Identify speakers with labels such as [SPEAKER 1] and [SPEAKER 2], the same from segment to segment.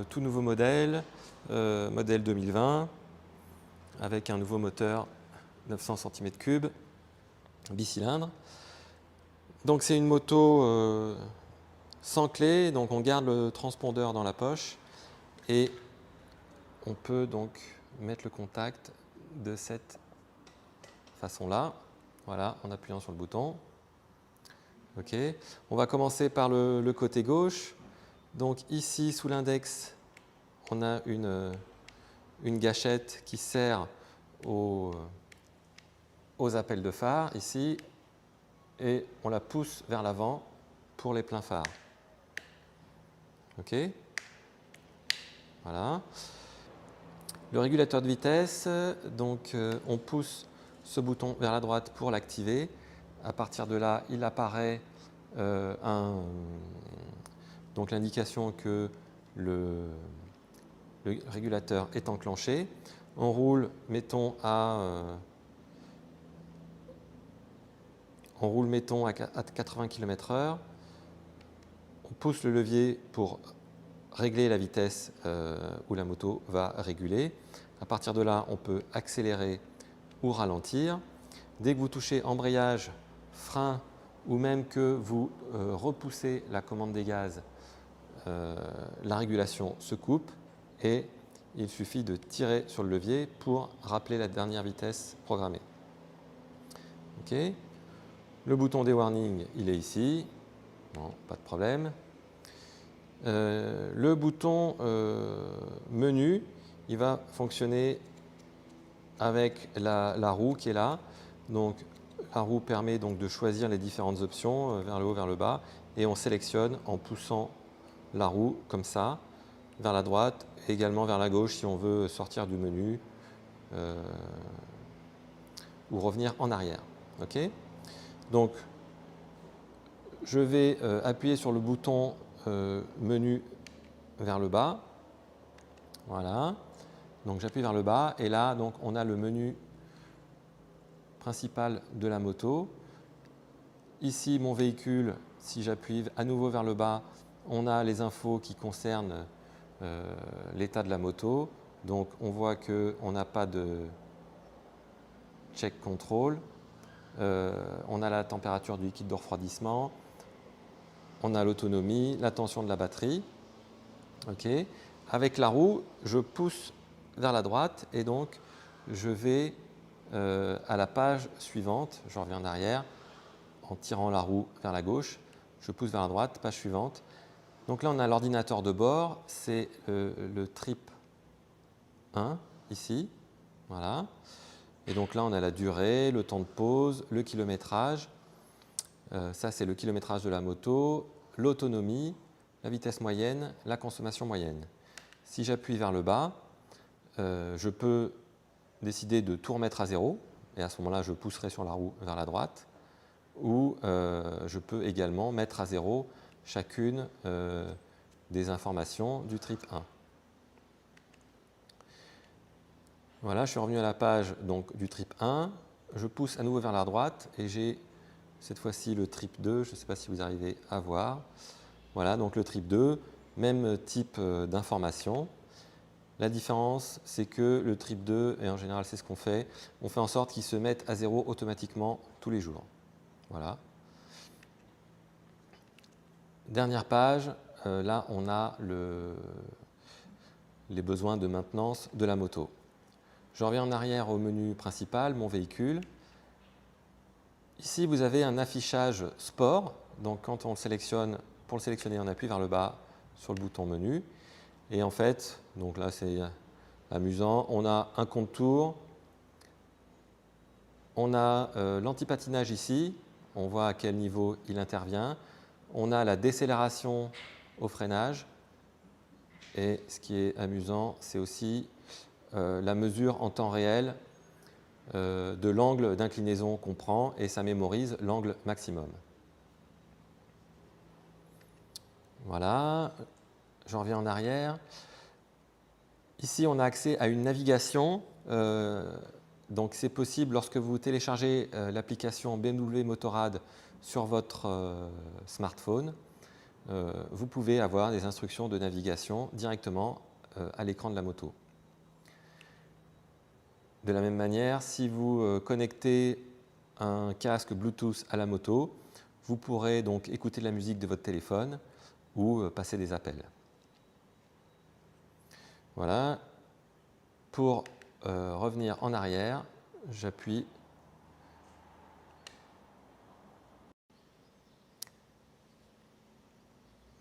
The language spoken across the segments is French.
[SPEAKER 1] tout nouveau modèle, modèle 2020, avec un nouveau moteur 900 cm3, bicylindre. Donc c'est une moto sans clé, donc on garde le transpondeur dans la poche et on peut donc mettre le contact de cette façon-là, voilà, en appuyant sur le bouton. OK. On va commencer par le côté gauche. Donc ici, sous l'index, on a une gâchette qui sert aux appels de phare, ici, et on la pousse vers l'avant pour les pleins phares. OK. Voilà. Le régulateur de vitesse, donc on pousse ce bouton vers la droite pour l'activer. À partir de là, il apparaît donc l'indication que le régulateur est enclenché. On roule, mettons, à 80 km/h. On pousse le levier pour régler la vitesse où la moto va réguler. À partir de là, on peut accélérer ou ralentir. Dès que vous touchez embrayage, frein ou même que vous repoussez la commande des gaz, la régulation se coupe et il suffit de tirer sur le levier pour rappeler la dernière vitesse programmée. Okay. Le bouton des warnings, il est ici. Bon, pas de problème. Le bouton menu, il va fonctionner avec la roue qui est là. Donc, la roue permet donc de choisir les différentes options vers le haut, vers le bas, et on sélectionne en poussant la roue comme ça, vers la droite et également vers la gauche si on veut sortir du menu ou revenir en arrière. Okay. Donc, je vais appuyer sur le bouton menu vers le bas. Voilà. Donc j'appuie vers le bas et là donc, on a le menu principal de la moto. Ici, mon véhicule, si j'appuie à nouveau vers le bas, on a les infos qui concernent l'état de la moto. Donc on voit qu'on n'a pas de check control. On a la température du liquide de refroidissement. On a l'autonomie, la tension de la batterie. Okay. Avec la roue, je pousse vers la droite et donc je vais à la page suivante. Je reviens en arrière en tirant la roue vers la gauche. Je pousse vers la droite, page suivante. Donc là, on a l'ordinateur de bord. C'est le trip 1 ici. Voilà. Et donc là, on a la durée, le temps de pause, le kilométrage. Ça, c'est le kilométrage de la moto, l'autonomie, la vitesse moyenne, la consommation moyenne. Si j'appuie vers le bas, je peux décider de tout remettre à zéro, et à ce moment-là, je pousserai sur la roue vers la droite, ou je peux également mettre à zéro chacune des informations du trip 1. Voilà, je suis revenu à la page donc, du trip 1, je pousse à nouveau vers la droite et j'ai cette fois-ci le trip 2, je ne sais pas si vous arrivez à voir. Voilà, donc le trip 2, même type d'information. La différence, c'est que le trip 2, et en général c'est ce qu'on fait, on fait en sorte qu'il se mette à zéro automatiquement tous les jours. Voilà. Dernière page, là on a les besoins de maintenance de la moto. Je reviens en arrière au menu principal, mon véhicule. Ici, vous avez un affichage sport. Donc, quand on le sélectionne, pour le sélectionner, on appuie vers le bas sur le bouton menu. Et en fait, donc là, c'est amusant. On a un contour. On a l'antipatinage ici. On voit à quel niveau il intervient. On a la décélération au freinage. Et ce qui est amusant, c'est aussi la mesure en temps réel de l'angle d'inclinaison qu'on prend et ça mémorise l'angle maximum. Voilà, je reviens en arrière. Ici, on a accès à une navigation. Donc, c'est possible lorsque vous téléchargez l'application BMW Motorrad sur votre smartphone. vous pouvez avoir des instructions de navigation directement à l'écran de la moto. De la même manière, si vous connectez un casque Bluetooth à la moto, vous pourrez donc écouter de la musique de votre téléphone ou passer des appels. Voilà. Pour revenir en arrière, j'appuie.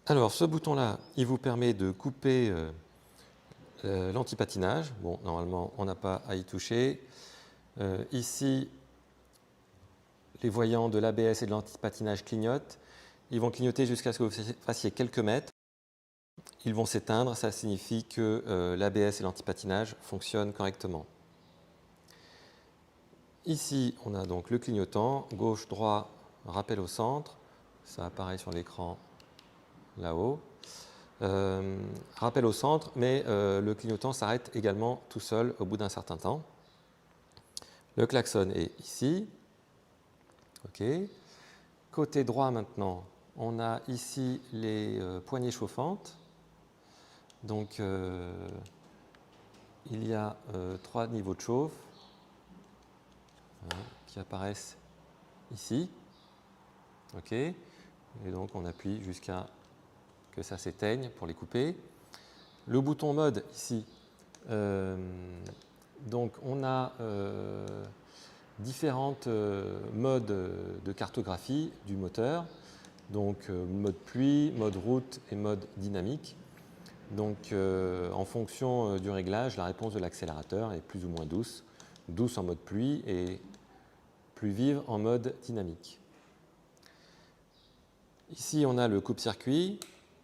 [SPEAKER 1] Alors, ce bouton-là, il vous permet de couper l'antipatinage. Bon, normalement, on n'a pas à y toucher. Ici, les voyants de l'ABS et de l'antipatinage clignotent. Ils vont clignoter jusqu'à ce que vous fassiez quelques mètres. Ils vont s'éteindre, ça signifie que l'ABS et l'antipatinage fonctionnent correctement. Ici, on a donc le clignotant, gauche, droit, rappel au centre. Ça apparaît sur l'écran là-haut. Rappel au centre, mais le clignotant s'arrête également tout seul au bout d'un certain temps. Le klaxon est ici. OK. Côté droit maintenant, on a ici les poignées chauffantes. Donc, il y a 3 niveaux de chauffe qui apparaissent ici. OK. Et donc, on appuie jusqu'à que ça s'éteigne pour les couper. Le bouton mode ici, donc on a différentes modes de cartographie du moteur, donc mode pluie, mode route et mode dynamique. Donc en fonction du réglage, la réponse de l'accélérateur est plus ou moins douce, douce en mode pluie et plus vive en mode dynamique. Ici on a le coupe-circuit.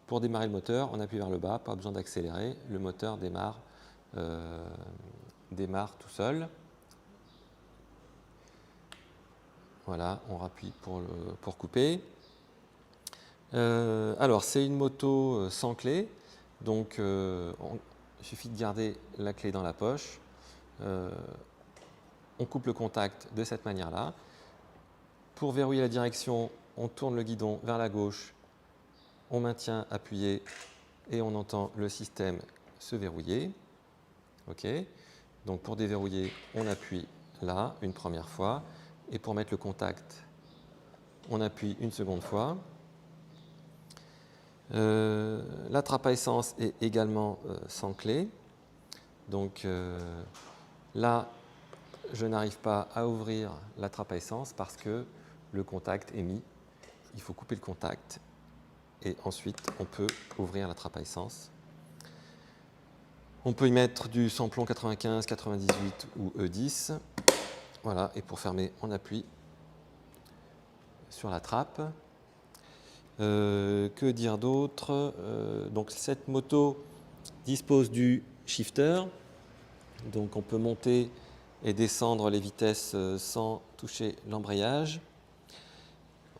[SPEAKER 1] Pour démarrer le moteur, on appuie vers le bas, pas besoin d'accélérer, le moteur démarre tout seul. Voilà, on rappuie pour couper. Alors, c'est une moto sans clé, donc il suffit de garder la clé dans la poche. On coupe le contact de cette manière-là. Pour verrouiller la direction, on tourne le guidon vers la gauche. On maintient appuyé et on entend le système se verrouiller. OK. Donc pour déverrouiller, on appuie là une première fois et pour mettre le contact, on appuie une seconde fois. La trappe à essence est également sans clé. Donc là, je n'arrive pas à ouvrir la trappe à essence parce que le contact est mis. Il faut couper le contact. Et ensuite, on peut ouvrir la trappe à essence. On peut y mettre du samplon 95, 98 ou E10. Voilà, et pour fermer, on appuie sur la trappe. Que dire d'autre? Donc cette moto dispose du shifter. Donc on peut monter et descendre les vitesses sans toucher l'embrayage.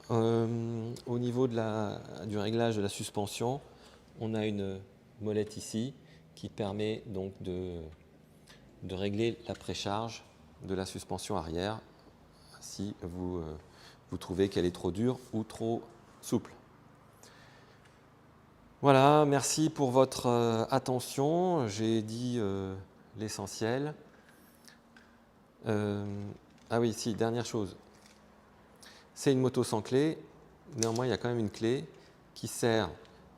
[SPEAKER 1] Au niveau du réglage de la suspension, on a une molette ici qui permet donc de régler la précharge de la suspension arrière si vous trouvez qu'elle est trop dure ou trop souple. Voilà, merci pour votre attention. J'ai dit l'essentiel. Ah oui, si, dernière chose. C'est une moto sans clé, néanmoins il y a quand même une clé qui sert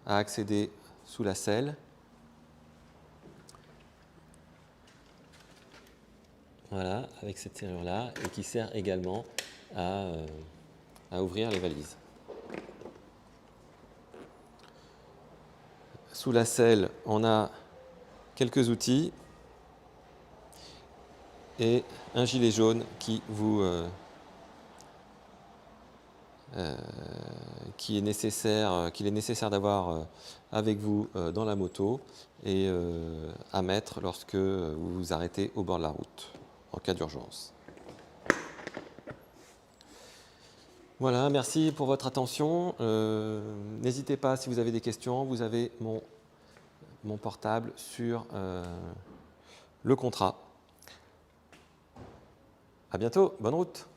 [SPEAKER 1] à accéder sous la selle. Voilà, avec cette serrure-là, et qui sert également à ouvrir les valises. Sous la selle, on a quelques outils et un gilet jaune qu'il est nécessaire d'avoir avec vous dans la moto et à mettre lorsque vous vous arrêtez au bord de la route en cas d'urgence. Voilà, merci pour votre attention. N'hésitez pas si vous avez des questions, vous avez mon portable sur le contrat. À bientôt, bonne route.